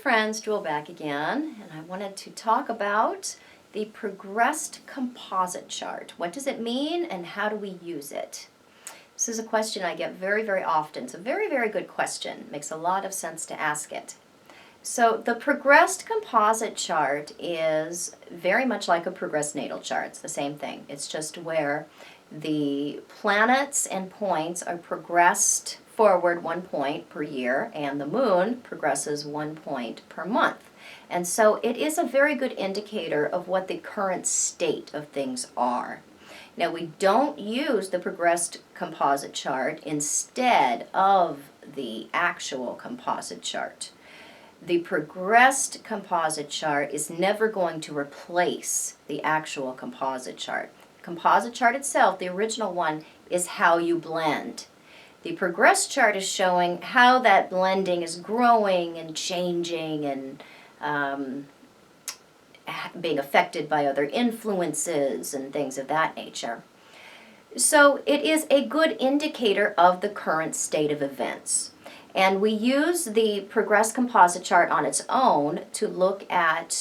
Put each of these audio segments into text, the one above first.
friends, Jewel back again, and I wanted to talk about the progressed composite chart. What does it mean and how do we use it? This is a question I get very, very often. It's a very, very good question. It makes a lot of sense to ask it. So the progressed composite chart is very much like a progressed natal chart. It's the same thing. It's just where the planets and points are progressed forward 1 point per year, and the moon progresses 1 point per month. And so it is a very good indicator of what the current state of things are. Now, we don't use the progressed composite chart instead of the actual composite chart. The progressed composite chart is never going to replace the actual composite chart. Composite chart itself, the original one, is how you blend. The progressed chart is showing how that blending is growing and changing and being affected by other influences and things of that nature. So it is a good indicator of the current state of events. And we use the progressed composite chart on its own to look at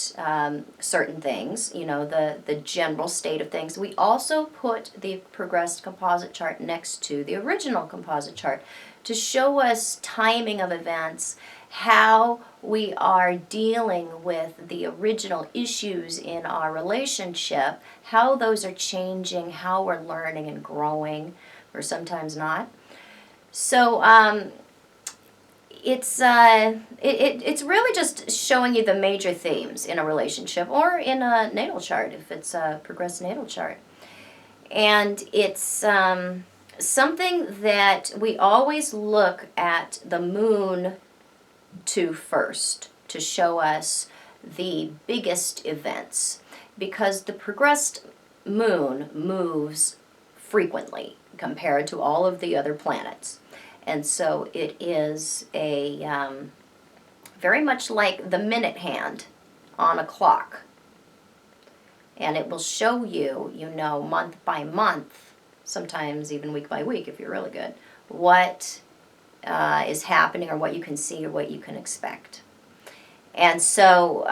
certain things, you know, the general state of things. We also put the progressed composite chart next to the original composite chart to show us timing of events, how we are dealing with the original issues in our relationship, how those are changing, how we're learning and growing, or sometimes not. So it's really just showing you the major themes in a relationship or in a natal chart if it's a progressed natal chart. And it's something that we always look at the moon to first to show us the biggest events, because the progressed moon moves frequently compared to all of the other planets. And so it is a very much like the minute hand on a clock. And it will show you, you know, month by month, sometimes even week by week if you're really good, what is happening or what you can see or what you can expect. And so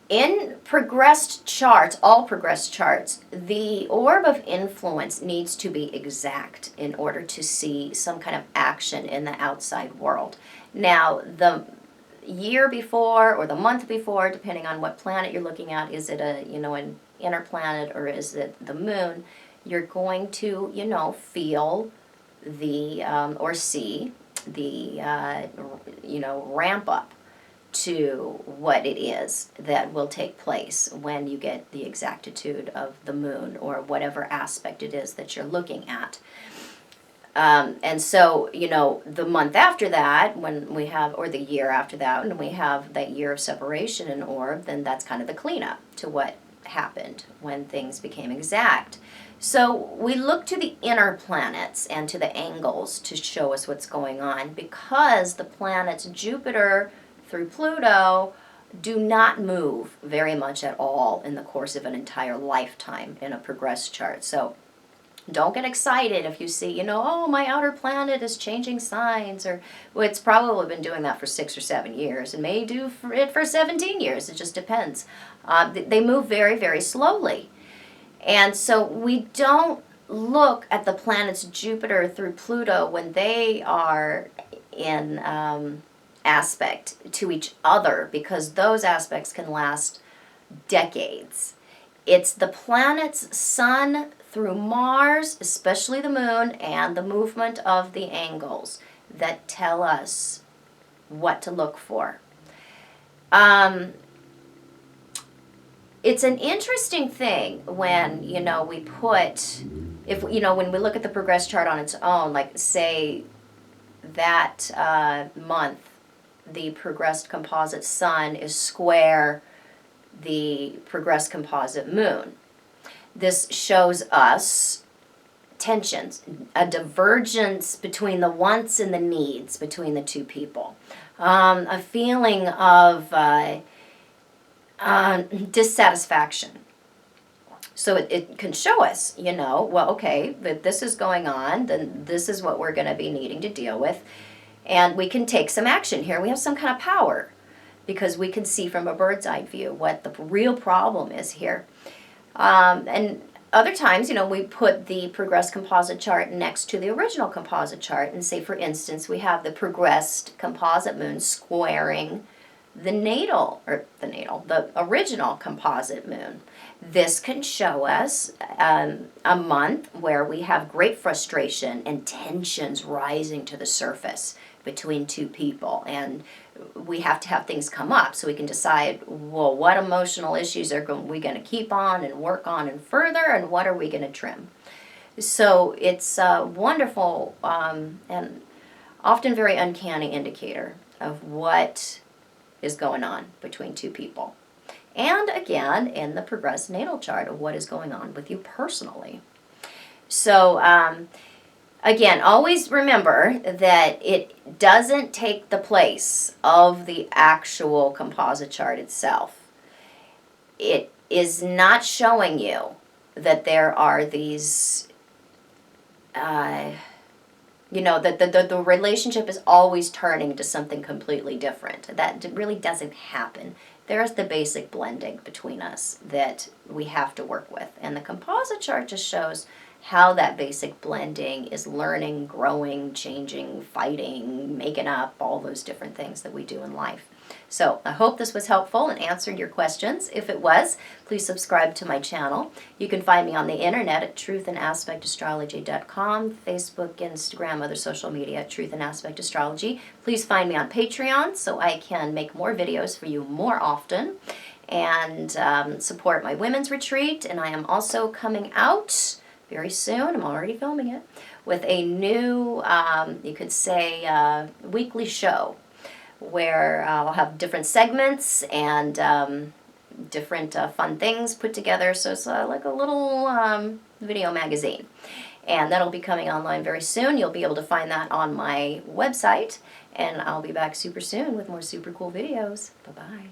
in progressed charts, all progressed charts, the orb of influence needs to be exact in order to see some kind of action in the outside world. Now, the year before or the month before, depending on what planet you're looking at, is it a, you know, an inner planet or is it the moon, you're going to, you know, feel the, or see the, you know, ramp up to what it is that will take place when you get the exactitude of the moon or whatever aspect it is that you're looking at. And so, you know, the month after that, when we have, or the year after that, when we have that year of separation in orb, then that's kind of the cleanup to what happened when things became exact. So we look to the inner planets and to the angles to show us what's going on, because the planets Jupiter through Pluto do not move very much at all in the course of an entire lifetime in a progressed chart. So don't get excited if you see, you know, oh, my outer planet is changing signs, or well, it's probably been doing that for 6 or 7 years and may do it for 17 years. It just depends. They move very, very slowly. And so we don't look at the planets Jupiter through Pluto when they are in aspect to each other, because those aspects can last decades. It's the planets Sun through Mars, especially the moon, and the movement of the angles that tell us what to look for. It's an interesting thing when, you know, we put, if, you know, when we look at the progressed chart on its own, like say that month, the progressed composite sun is square the progressed composite moon. This shows us tensions, a divergence between the wants and the needs between the two people, a feeling of dissatisfaction. So it can show us, you know, well, okay, that this is going on, then this is what we're going to be needing to deal with. And we can take some action here. We have some kind of power because we can see from a bird's eye view what the real problem is here. And other times, we put the progressed composite chart next to the original composite chart and say, for instance, we have the progressed composite moon squaring the original composite moon. This can show us a month where we have great frustration and tensions rising to the surface between two people, and we have to have things come up so we can decide, well, what emotional issues we going to keep on and work on and further, and what are we going to trim. So it's a wonderful and often very uncanny indicator of what is going on between two people. And again, in the progressed natal chart of what is going on with you personally. So again, always remember that it doesn't take the place of the actual composite chart itself. It is not showing you that there are these, that the relationship is always turning to something completely different. That really doesn't happen. There's the basic blending between us that we have to work with. And the composite chart just shows how that basic blending is learning, growing, changing, fighting, making up, all those different things that we do in life. So I hope this was helpful and answered your questions. If it was, please subscribe to my channel. You can find me on the internet at truthandaspectastrology.com, Facebook, Instagram, other social media at Truth and Aspect Astrology. Please find me on Patreon so I can make more videos for you more often and support my women's retreat. And I am also coming out very soon, I'm already filming it, with a new, you could say, weekly show where I'll have different segments and different fun things put together. So it's like a little video magazine. And that'll be coming online very soon. You'll be able to find that on my website. And I'll be back super soon with more super cool videos. Bye-bye.